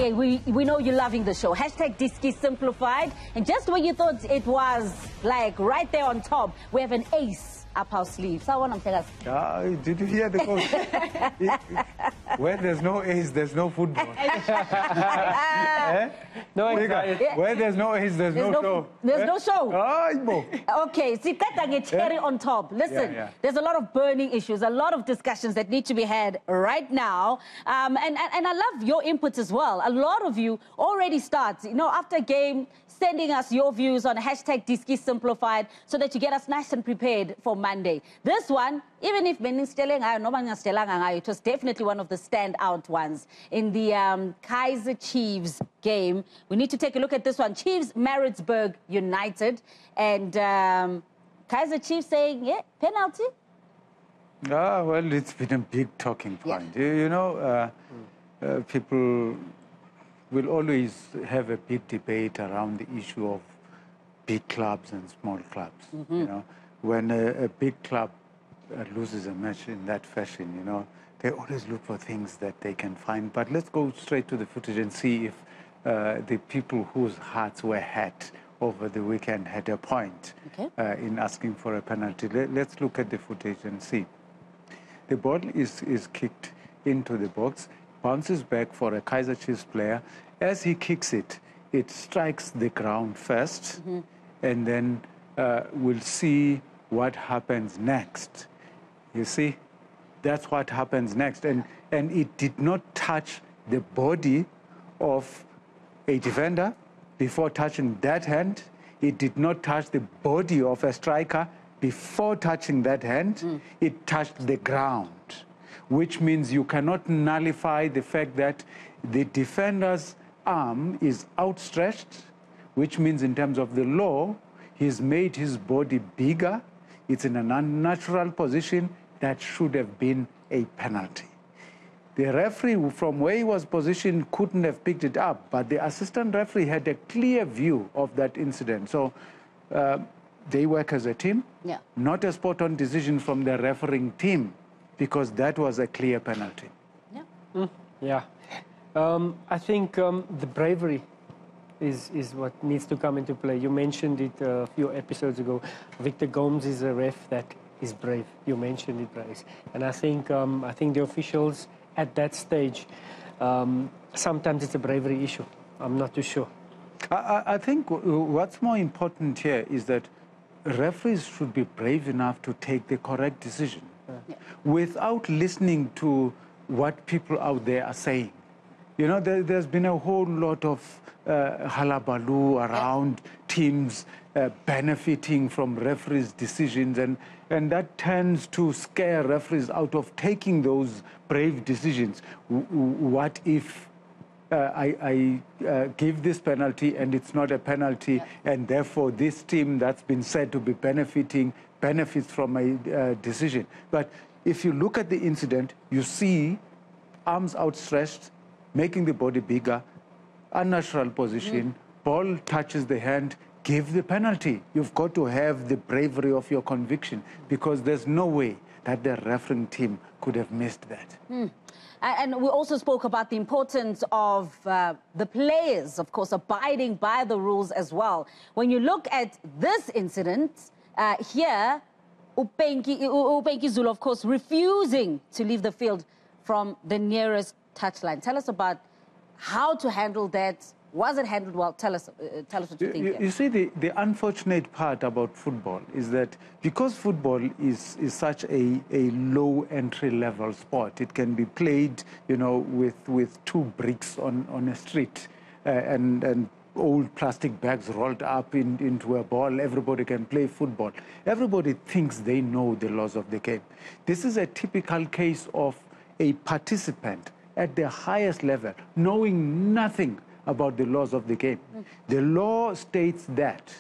yeah, we know you're loving the show. Hashtag Diski Simplified. And just when you thought it was like right there on top, we have an ace up our sleeve. So I want to tell us. Did you hear the quote? Where there's no ace, there's no football. No, exactly. Where there's no ace, there's no show. There's no show. Okay, see, that's cherry on top. Listen, there's a lot of burning issues, a lot of discussions that need to be had right now. And I love your inputs as well. A lot of you already start, after a game, sending us your views on hashtag Diski Simplified so that you get us nice and prepared for Monday. This one, even if it was definitely one of the standout ones in the Kaizer Chiefs game. We need to take a look at this one. Chiefs, Maritzburg United. And Kaizer Chiefs saying, yeah, penalty? Well, it's been a big talking point. Yeah. People will always have a big debate around the issue of big clubs and small clubs. When a big club loses a match in that fashion, they always look for things that they can find. But let's go straight to the footage and see if the people whose hearts were hurt over the weekend had a point in asking for a penalty. Let's look at the footage and see. The ball is kicked into the box, bounces back for a Kaizer Chiefs player. As he kicks it, it strikes the ground first, and then we'll see what happens next. You see, that's what happens next. And it did not touch the body of a defender before touching that hand. It did not touch the body of a striker before touching that hand. It touched the ground, which means you cannot nullify the fact that the defender's arm is outstretched, which means in terms of the law, he's made his body bigger. It's in an unnatural position. That should have been a penalty. The referee, from where he was positioned, couldn't have picked it up, but the assistant referee had a clear view of that incident. So they work as a team, not a spot-on decision from the refereeing team, because that was a clear penalty. I think the bravery is what needs to come into play. You mentioned it a few episodes ago. Victor Gomes is a ref that is brave. You mentioned it, Bryce. And I think the officials at that stage, sometimes it's a bravery issue. I'm not too sure. I think what's more important here is that referees should be brave enough to take the correct decision without listening to what people out there are saying. There's been a whole lot of hullabaloo around teams benefiting from referees' decisions, and that tends to scare referees out of taking those brave decisions. What if I give this penalty and it's not a penalty, and therefore this team that's been said to be benefiting benefits from a decision? But if you look at the incident, you see arms outstretched, making the body bigger, unnatural position, ball touches the hand, give the penalty. You've got to have the bravery of your conviction, because there's no way that the refereeing team could have missed that. And we also spoke about the importance of the players, of course, abiding by the rules as well. When you look at this incident here, Upenki Zulu, of course, refusing to leave the field from the nearest touchline. Tell us about how to handle that. Was it handled well? Tell us what you think. You see, the unfortunate part about football is that because football is such a low entry-level sport, it can be played, with 2 bricks on a street and old plastic bags rolled up into a ball. Everybody can play football. Everybody thinks they know the laws of the game. This is a typical case of a participant at the highest level knowing nothing about the laws of the game. The law states that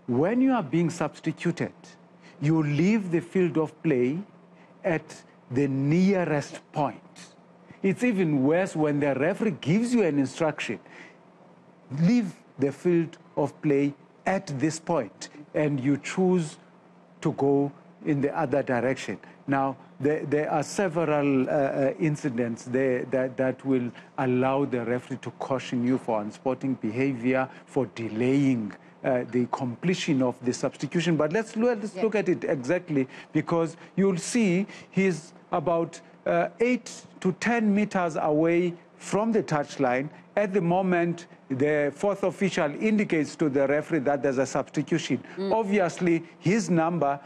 when you are being substituted, you leave the field of play at the nearest point. It's even worse when the referee gives you an instruction, leave the field of play at this point, and you choose to go in the other direction. Now, there are several incidents there that will allow the referee to caution you for unsporting behavior, for delaying the completion of the substitution. But let's look at it exactly, because you'll see he's about 8 to 10 meters away from the touchline. At the moment, the fourth official indicates to the referee that there's a substitution. Obviously, his number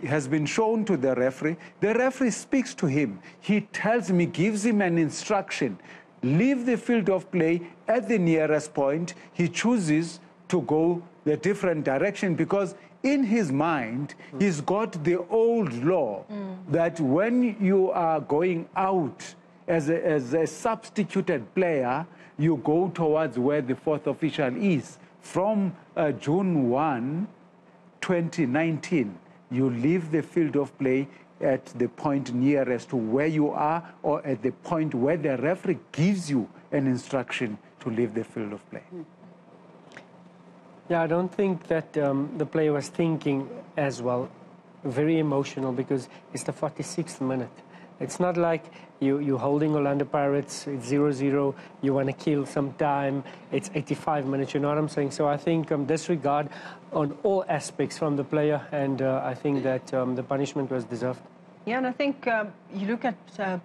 has been shown to the referee. The referee speaks to him. He tells him, he gives him an instruction. Leave the field of play at the nearest point. He chooses to go the different direction because in his mind, he's got the old law that when you are going out as a substituted player, you go towards where the fourth official is. From June 1, 2019, you leave the field of play at the point nearest to where you are or at the point where the referee gives you an instruction to leave the field of play. Yeah, I don't think that the player was thinking as well. Very emotional because it's the 46th minute. It's not like you're holding Orlando Pirates, it's 0-0, you want to kill some time, it's 85 minutes, you know what I'm saying? So I think disregard on all aspects from the player, and I think that the punishment was deserved. Yeah, and I think you look at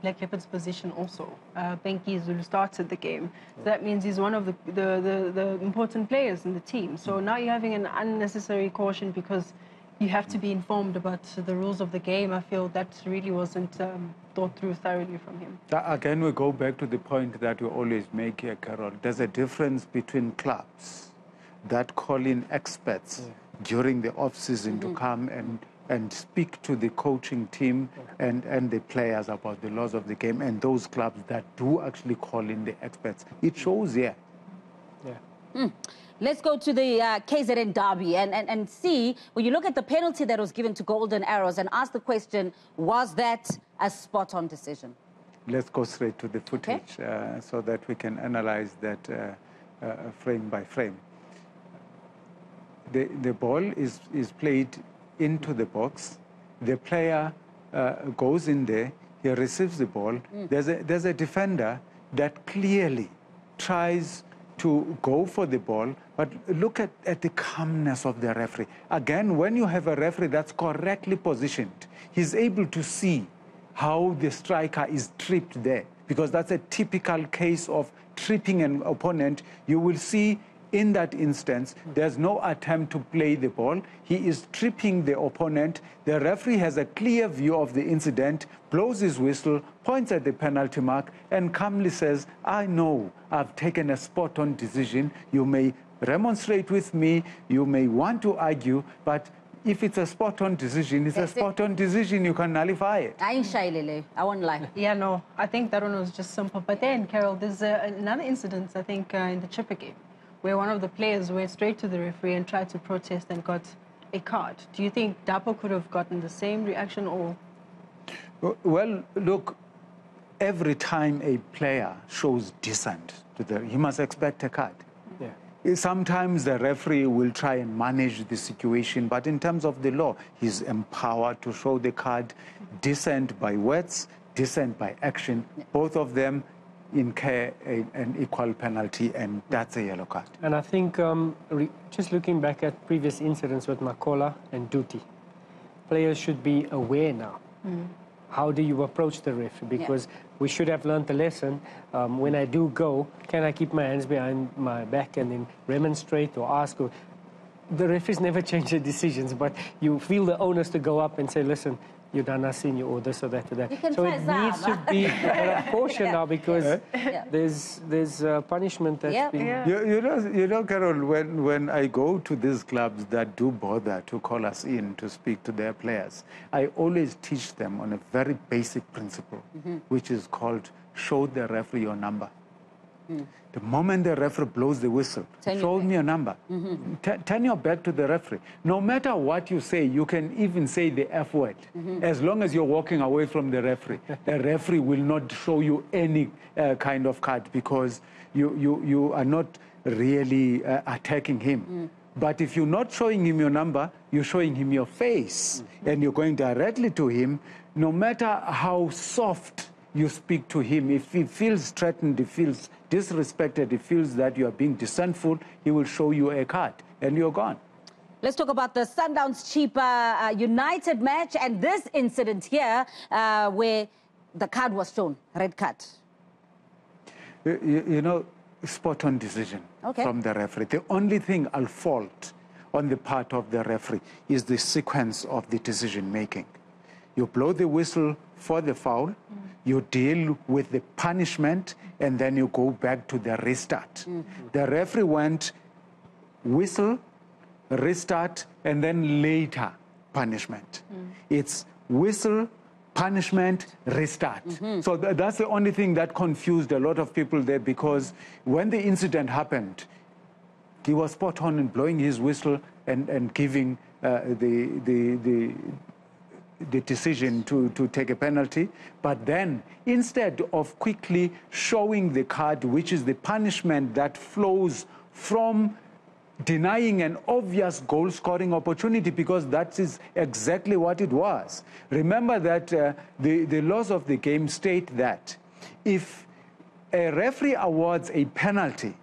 Black Leopard's position also. Benki Zulu started the game. So that means he's one of the important players in the team. So now you're having an unnecessary caution because you have to be informed about the rules of the game. I feel that really wasn't thought through thoroughly from him. Again, we go back to the point that we always make here, Carol. There's a difference between clubs that call in experts during the off-season to come and speak to the coaching team and the players about the laws of the game, and those clubs that do actually call in the experts. It shows here. Yeah. Let's go to the KZN derby and see, when you look at the penalty that was given to Golden Arrows and ask the question, was that a spot-on decision? Let's go straight to the footage so that we can analyze that frame by frame. The ball is played into the box. The player goes in there, he receives the ball. There's a defender that clearly tries to go for the ball, but look at the calmness of the referee. Again, when you have a referee that's correctly positioned, he's able to see how the striker is tripped there, because that's a typical case of tripping an opponent. You will see in that instance, there's no attempt to play the ball. He is tripping the opponent. The referee has a clear view of the incident, blows his whistle, points at the penalty mark, and calmly says, I know I've taken a spot-on decision. You may remonstrate with me, you may want to argue, but if it's a spot-on decision, it's a spot-on decision, you can nullify it. I ain't shy, Lele. I won't lie. Yeah, no, I think that one was just simple. But then, Carol, there's another incident, I think, in the Chipper game, where one of the players went straight to the referee and tried to protest and got a card. Do you think Dapo could have gotten the same reaction or? Well, look, every time a player shows dissent, he must expect a card. Yeah. Sometimes the referee will try and manage the situation, but in terms of the law, he's empowered to show the card. Dissent by words, dissent by action, both of them incur an equal penalty, and that's a yellow card. And I think just looking back at previous incidents with Makola and Duty, players should be aware now. How do you approach the referee? Because we should have learned the lesson. When I do go, can I keep my hands behind my back and then remonstrate or ask? The referees never change their decisions, but you feel the onus to go up and say, listen, you done us in, or this or that or that. So it needs to be a caution now, because there's punishment that's been... You know, Carol, when I go to these clubs that do bother to call us in to speak to their players, I always teach them on a very basic principle, which is called show the referee your number. The moment the referee blows the whistle, show me your number. Turn your back to the referee. No matter what you say, you can even say the F word. As long as you're walking away from the referee will not show you any kind of card, because you are not really attacking him. But if you're not showing him your number, you're showing him your face, and you're going directly to him, no matter how soft you speak to him, if he feels threatened, he feels disrespected, he feels that you are being distasteful, he will show you a card, and you're gone. Let's talk about the Sundowns Cheaper United match and this incident here where the card was shown, red card. You know, spot-on decision from the referee. The only thing I'll fault on the part of the referee is the sequence of the decision-making. You blow the whistle for the foul, you deal with the punishment, and then you go back to the restart. The referee went whistle, restart, and then later punishment. It's whistle, punishment, restart. So that's the only thing that confused a lot of people there, because when the incident happened, he was spot on in blowing his whistle and giving the decision to take a penalty. But then, instead of quickly showing the card, which is the punishment that flows from denying an obvious goal-scoring opportunity, because that is exactly what it was. Remember that the laws of the game state that if a referee awards a penalty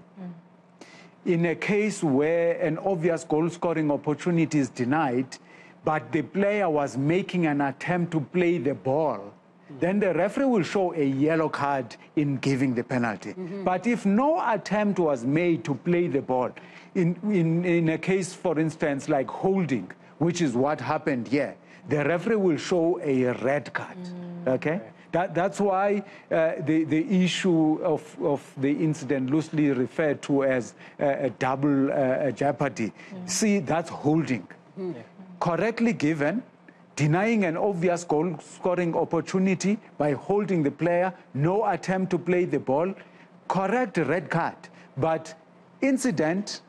in a case where an obvious goal-scoring opportunity is denied, but the player was making an attempt to play the ball, then the referee will show a yellow card in giving the penalty. But if no attempt was made to play the ball, in a case, for instance, like holding, which is what happened here, the referee will show a red card, okay? That's why the issue of the incident loosely referred to as a double jeopardy. See, that's holding. Correctly given, denying an obvious goal-scoring opportunity by holding the player, no attempt to play the ball, correct red card. But incident,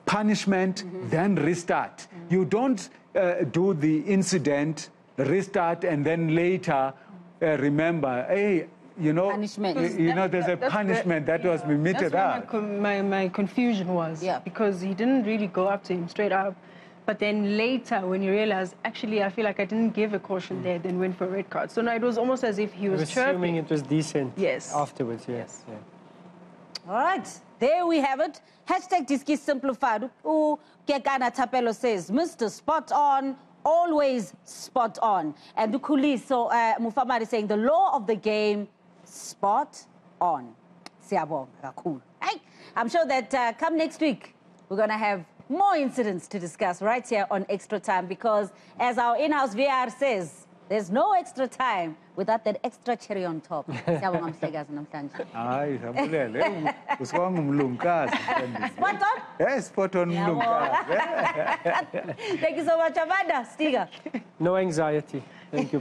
punishment, then restart. You don't do the incident, restart, and then later remember, hey, you know, there's a punishment that was meted out. My confusion was, because he didn't really go up to him straight up. But then later, when you realize, actually, I feel like I didn't give a caution there, then went for a red card. So no, it was almost as if he was chirping. Assuming it was decent afterwards, yes. All right, there we have it. Hashtag Diski Simplified. Kekana Tapelo says, Mr. Spot On, always spot on. And Dukuliso Mufamari is saying, the law of the game, spot on. Siyabonga kakhulu. I'm sure that come next week, we're going to have more incidents to discuss right here on Extra Time, because as our in-house VAR says, there's no extra time without that extra cherry on top. Spot on? Yes, spot on. Thank you so much, Amanda. Stiga. No anxiety. Thank you.